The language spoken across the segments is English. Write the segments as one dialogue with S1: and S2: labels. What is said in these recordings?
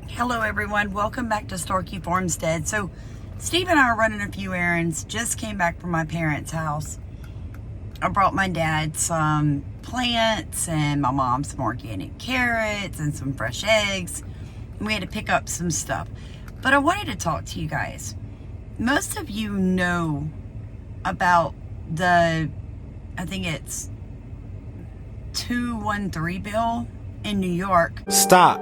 S1: Hello everyone, welcome back to Starkey Homestead. So Steve and I are running a few errands, just came back from my parents' house. I brought my dad some plants and my mom some organic carrots and some fresh eggs. And we had to pick up some stuff. But I wanted to talk to you guys. Most of you know about I think it's 213 bill in New York.
S2: Stop.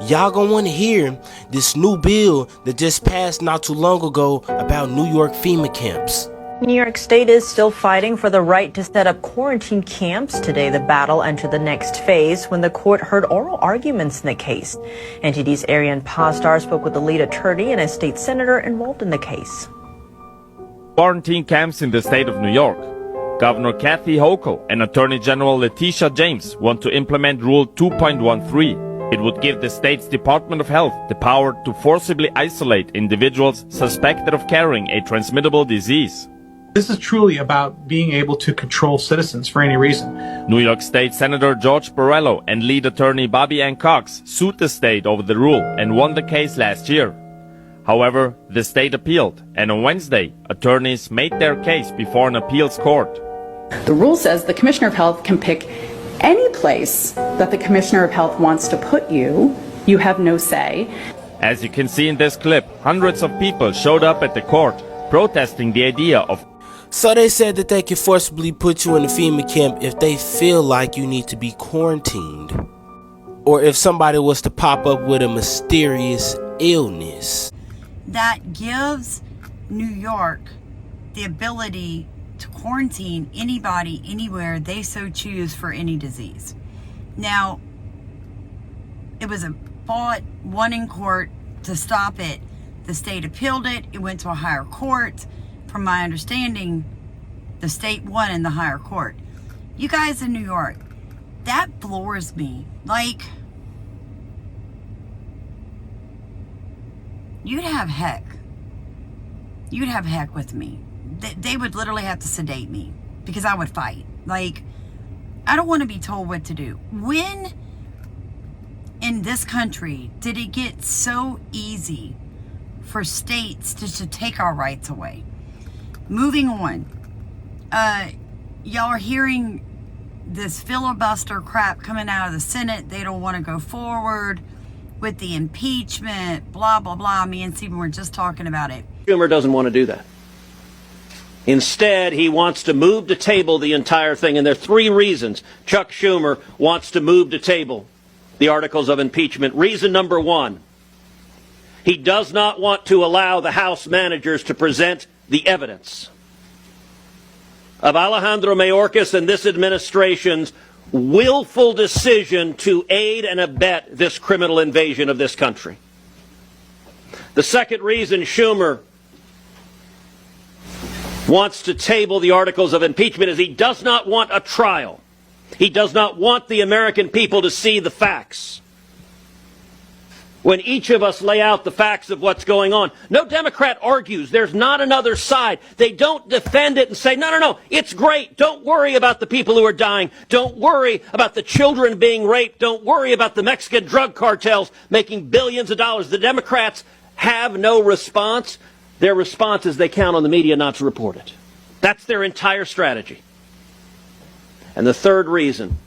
S2: Y'all gonna want to hear this new bill that just passed not too long ago about New York FEMA camps.
S3: New York State is still fighting for the right to set up quarantine camps. Today, the battle entered the next phase when the court heard oral arguments in the case. NTD's Ariane Pastar spoke with the lead attorney and a state senator involved in the case.
S4: Quarantine camps in the state of New York. Governor Kathy Hochul and Attorney General Letitia James want to implement Rule 2.13. It would give the state's Department of Health the power to forcibly isolate individuals suspected of carrying a transmittable disease.
S5: This is truly about being able to control citizens for any reason.
S4: New York State Senator George Borrello and lead attorney Bobby Ann Cox sued the state over the rule and won the case last year. However, the state appealed, and on Wednesday, attorneys made their case before an appeals court.
S6: The rule says the Commissioner of Health can pick any place that the Commissioner of Health wants to put you. You have no say.
S4: As you can see in this clip, hundreds of people showed up at the court protesting the idea of.
S2: So they said that they could forcibly put you in a FEMA camp if they feel like you need to be quarantined, or if somebody was to pop up with a mysterious illness.
S1: That gives New York the ability to quarantine anybody anywhere they so choose for any disease. Now, it was won in court to stop it. The state appealed it. It went to a higher court. From my understanding, the state won in the higher court. You guys in New York, that floors me. Like, you'd have heck with me. They would literally have to sedate me because I would fight. Like, I don't want to be told what to do. When in this country did it get so easy for states to take our rights away? Moving on. Y'all are hearing this filibuster crap coming out of the Senate. They don't want to go forward with the impeachment, blah, blah, blah. Me and Stephen were just talking about it.
S7: Schumer doesn't want to do that. Instead, he wants to move to table the entire thing. And there are three reasons Chuck Schumer wants to move to table the articles of impeachment. Reason number one, he does not want to allow the House managers to present the evidence of Alejandro Mayorkas and this administration's willful decision to aid and abet this criminal invasion of this country. The second reason Schumer wants to table the articles of impeachment is he does not want a trial. He does not want the American people to see the facts. When each of us lay out the facts of what's going on, no Democrat argues there's not another side. They don't defend it and say, no, it's great. Don't worry about the people who are dying. Don't worry about the children being raped. Don't worry about the Mexican drug cartels making billions of dollars. The Democrats have no response. Their response is they count on the media not to report it. That's their entire strategy. And the third reason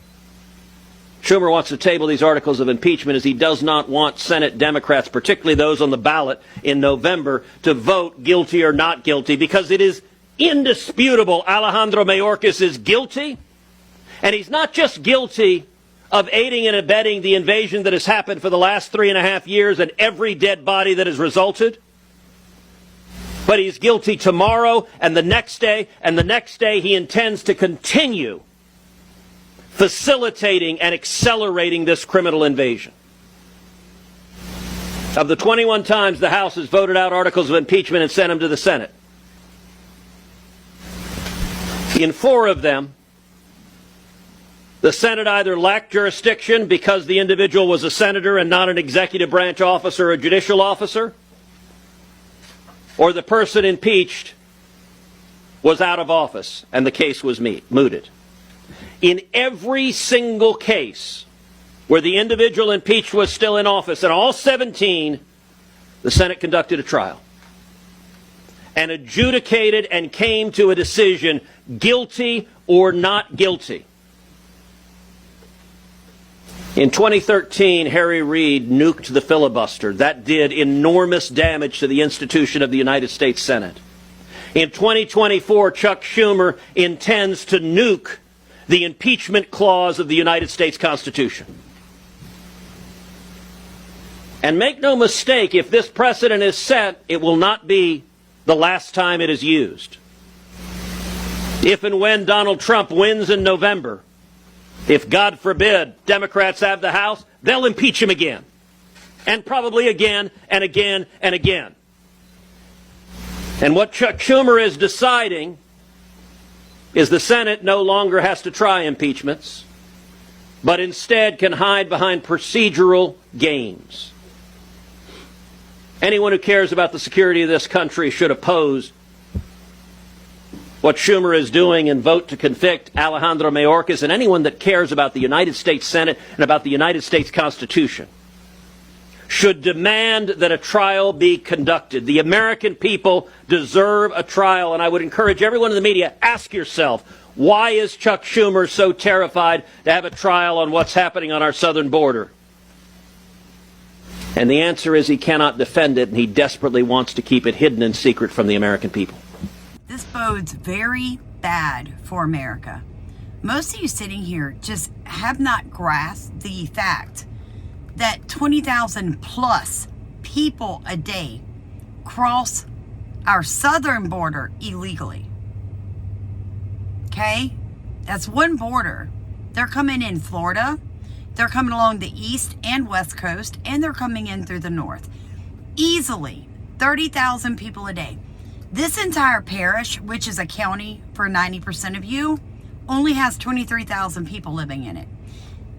S7: Schumer wants to table these articles of impeachment is he does not want Senate Democrats, particularly those on the ballot in November, to vote guilty or not guilty, because it is indisputable Alejandro Mayorkas is guilty. And he's not just guilty of aiding and abetting the invasion that has happened for the last 3.5 years and every dead body that has resulted, but he's guilty tomorrow and the next day, and the next day he intends to continue facilitating and accelerating this criminal invasion. Of the 21 times the House has voted out articles of impeachment and sent them to the Senate, in 4 of them, the Senate either lacked jurisdiction because the individual was a senator and not an executive branch officer or a judicial officer, or the person impeached was out of office and the case was mooted. In every single case where the individual impeached was still in office, and all 17, the Senate conducted a trial and adjudicated and came to a decision, guilty or not guilty. In 2013, Harry Reid nuked the filibuster. That did enormous damage to the institution of the United States Senate. In 2024, Chuck Schumer intends to nuke the impeachment clause of the United States Constitution. And make no mistake, if this precedent is set, it will not be the last time it is used. If and when Donald Trump wins in November, if, God forbid, Democrats have the House, they'll impeach him again. And probably again and again and again. And what Chuck Schumer is deciding is the Senate no longer has to try impeachments, but instead can hide behind procedural games. Anyone who cares about the security of this country should oppose what Schumer is doing and vote to convict Alejandro Mayorkas, and anyone that cares about the United States Senate and about the United States Constitution should demand that a trial be conducted. The American people deserve a trial, and I would encourage everyone in the media, ask yourself, why is Chuck Schumer so terrified to have a trial on what's happening on our southern border? And the answer is he cannot defend it, and he desperately wants to keep it hidden and secret from the American people.
S1: This bodes very bad for America. Most of you sitting here just have not grasped the fact that 20,000 plus people a day cross our southern border illegally. Okay? That's one border. They're coming in Florida. They're coming along the east and west coast, and they're coming in through the north. Easily, 30,000 people a day. This entire parish, which is a county for 90% of you, only has 23,000 people living in it.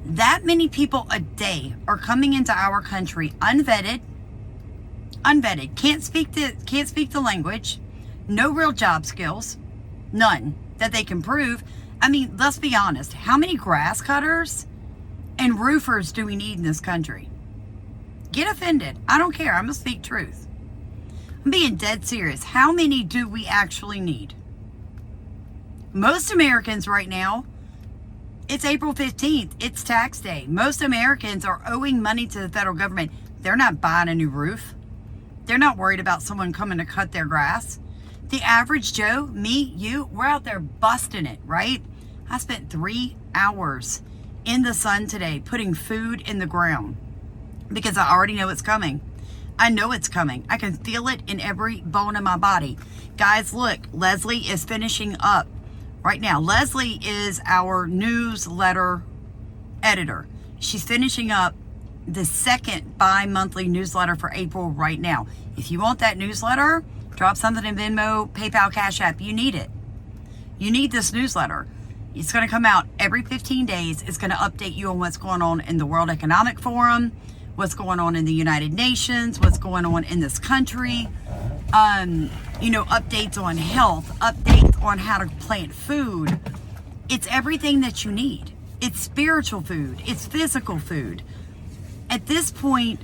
S1: That many people a day are coming into our country unvetted, can't speak the language, no real job skills, none that they can prove. I mean, let's be honest. How many grass cutters and roofers do we need in this country? Get offended. I don't care. I'm going to speak truth. I'm being dead serious. How many do we actually need? Most Americans right now, it's April 15th. It's tax day. Most Americans are owing money to the federal government. They're not buying a new roof. They're not worried about someone coming to cut their grass. The average Joe, me, you, we're out there busting it, right? I spent 3 hours in the sun today putting food in the ground because I already know it's coming. I know it's coming. I can feel it in every bone in my body. Guys, look, Leslie is finishing up right now. Leslie is our newsletter editor. She's finishing up the second bi-monthly newsletter for April right now. If you want that newsletter, drop something in Venmo, PayPal, Cash App. You need it. You need this newsletter. It's going to come out every 15 days. It's going to update you on what's going on in the World Economic Forum, what's going on in the United Nations, what's going on in this country, updates on health, updates on how to plant food. It's everything that you need. It's spiritual food. It's physical food. At this point,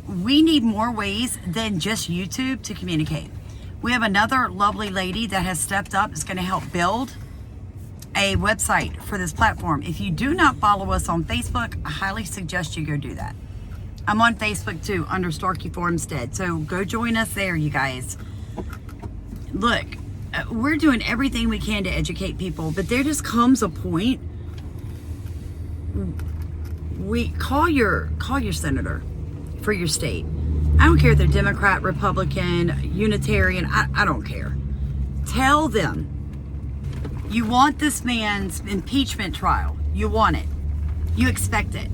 S1: we need more ways than just YouTube to communicate. We have another lovely lady that has stepped up, is going to help build a website for this platform. If you do not follow us on Facebook, I highly suggest you go do that. I'm on Facebook too, under Starkey for Homestead. So go join us there, you guys. Look, we're doing everything we can to educate people, but there just comes a point. We call your senator for your state. I don't care if they're Democrat, Republican, Unitarian. I don't care. Tell them you want this man's impeachment trial. You want it. You expect it.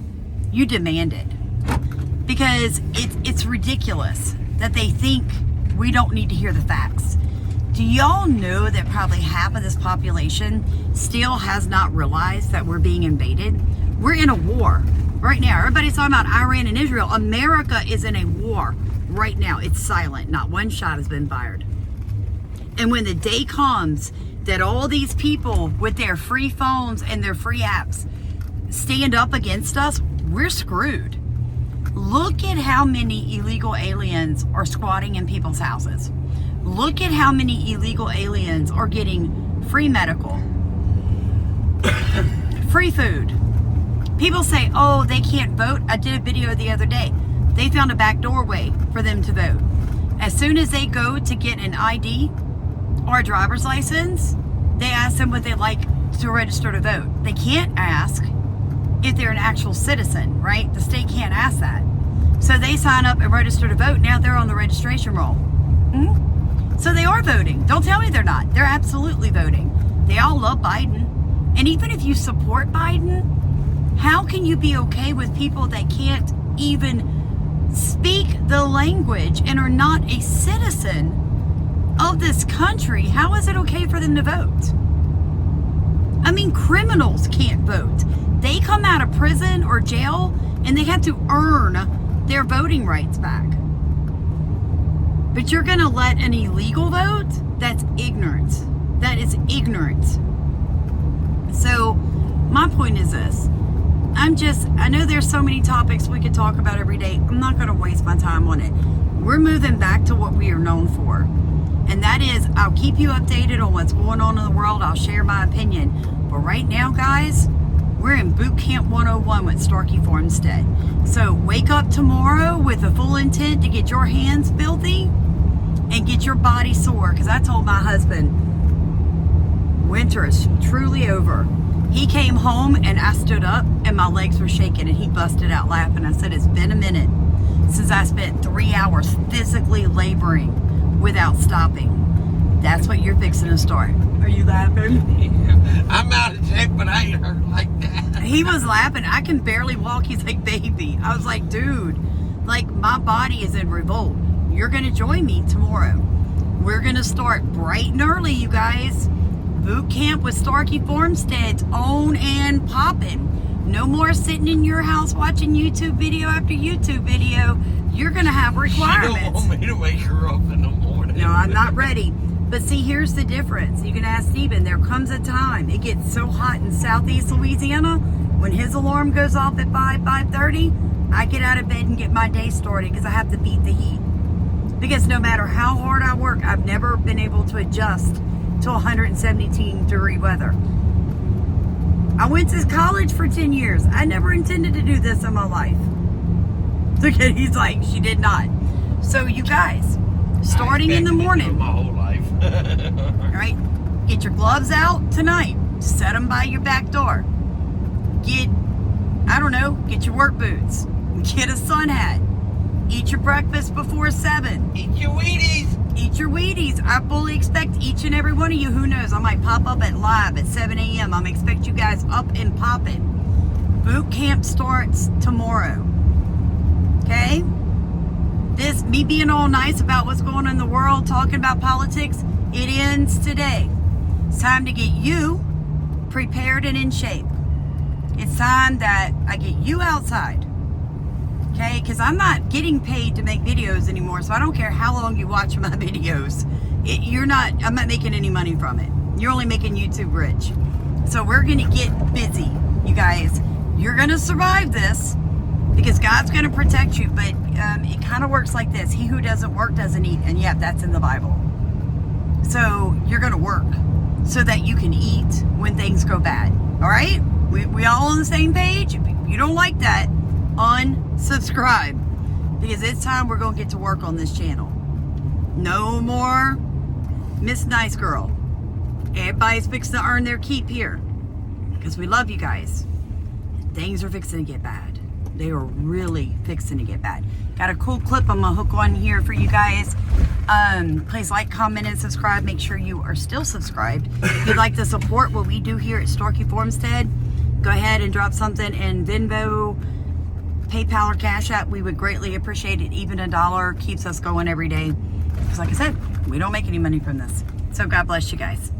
S1: You demand it. Because it's ridiculous that they think we don't need to hear the facts. Do y'all know that probably half of this population still has not realized that we're being invaded? We're in a war right now. Everybody's talking about Iran and Israel. America is in a war right now. It's silent. Not one shot has been fired. And when the day comes that all these people with their free phones and their free apps stand up against us, we're screwed. Look at how many illegal aliens are squatting in people's houses. Look at how many illegal aliens are getting free medical, free food. People say, oh, they can't vote. I did a video the other day. They found a back doorway for them to vote. As soon as they go to get an ID or a driver's license, they ask them would they like to register to vote. They can't ask if they're an actual citizen, right? The state can't ask that. So they sign up and register to vote. Now they're on the registration roll. So they are voting. Don't tell me they're not. They're absolutely voting. They all love Biden. And even if you support Biden, how can you be okay with people that can't even speak the language and are not a citizen of this country? How is it okay for them to vote? I mean, criminals can't vote. They come out of prison or jail and they have to earn their voting rights back. But you're going to let an illegal vote? That's ignorance. That is ignorance. So my point is this. I know there's so many topics we could talk about every day. I'm not going to waste my time on it. We're moving back to what we are known for. And that is, I'll keep you updated on what's going on in the world. I'll share my opinion. But right now, guys, we're in Boot Camp 101 with Starkey Homestead. So wake up tomorrow with a full intent to get your hands filthy and get your body sore. Because I told my husband, winter is truly over. He came home and I stood up and my legs were shaking and he busted out laughing. I said, it's been a minute since I spent 3 hours physically laboring without stopping. That's what you're fixing to start. Are you laughing?
S8: I'm out of shape, but I ain't hurt like that.
S1: He was laughing. I can barely walk. He's like, baby. I was like, dude, like my body is in revolt. You're going to join me tomorrow. We're going to start bright and early, you guys. Boot camp with Starkey Homestead's on and popping. No more sitting in your house watching YouTube video after YouTube video. You're going to have requirements.
S8: You don't want me to wake her up in the morning.
S1: No, I'm not ready. But see, here's the difference. You can ask Stephen. There comes a time. It gets so hot in southeast Louisiana. When his alarm goes off at 5:30, I get out of bed and get my day started because I have to beat the heat. Because no matter how hard I work, I've never been able to adjust to 117 degree weather. I went to college for 10 years. I never intended to do this in my life. Look at, he's like, she did not. So you guys, starting in the morning.
S8: My whole life.
S1: All right, get your gloves out tonight. Set them by your back door. Get, I don't know, get your work boots. Get a sun hat. Eat your breakfast before 7.
S8: Eat your Wheaties.
S1: Eat your Wheaties. I fully expect each and every one of you, who knows, I might pop up at live at 7 a.m. I'm expect you guys up and popping. Boot camp starts tomorrow. Okay? This, me being all nice about what's going on in the world, talking about politics, it ends today. It's time to get you prepared and in shape. It's time that I get you outside. Okay, because I'm not getting paid to make videos anymore, so I don't care how long you watch my videos. I'm not making any money from it. You're only making YouTube rich. So we're going to get busy, you guys. You're going to survive this because God's going to protect you, but it kind of works like this. He who doesn't work doesn't eat, and yeah, that's in the Bible. So you're going to work so that you can eat when things go bad. All right? We all on the same page? If you don't like that, unsubscribe, because it's time we're going to get to work on this channel. No more Miss Nice Girl. Everybody's fixing to earn their keep here because we love you guys. Things are fixing to get bad. They are really fixing to get bad. Got a cool clip I'm gonna hook on here for you guys. Please like, comment, and subscribe. Make sure you are still subscribed. If you'd like to support what we do here at Starkey Homestead, go ahead and drop something in Venmo, PayPal, or Cash App. We would greatly appreciate it. Even $1 keeps us going every day. Because like I said, we don't make any money from this. So God bless you guys.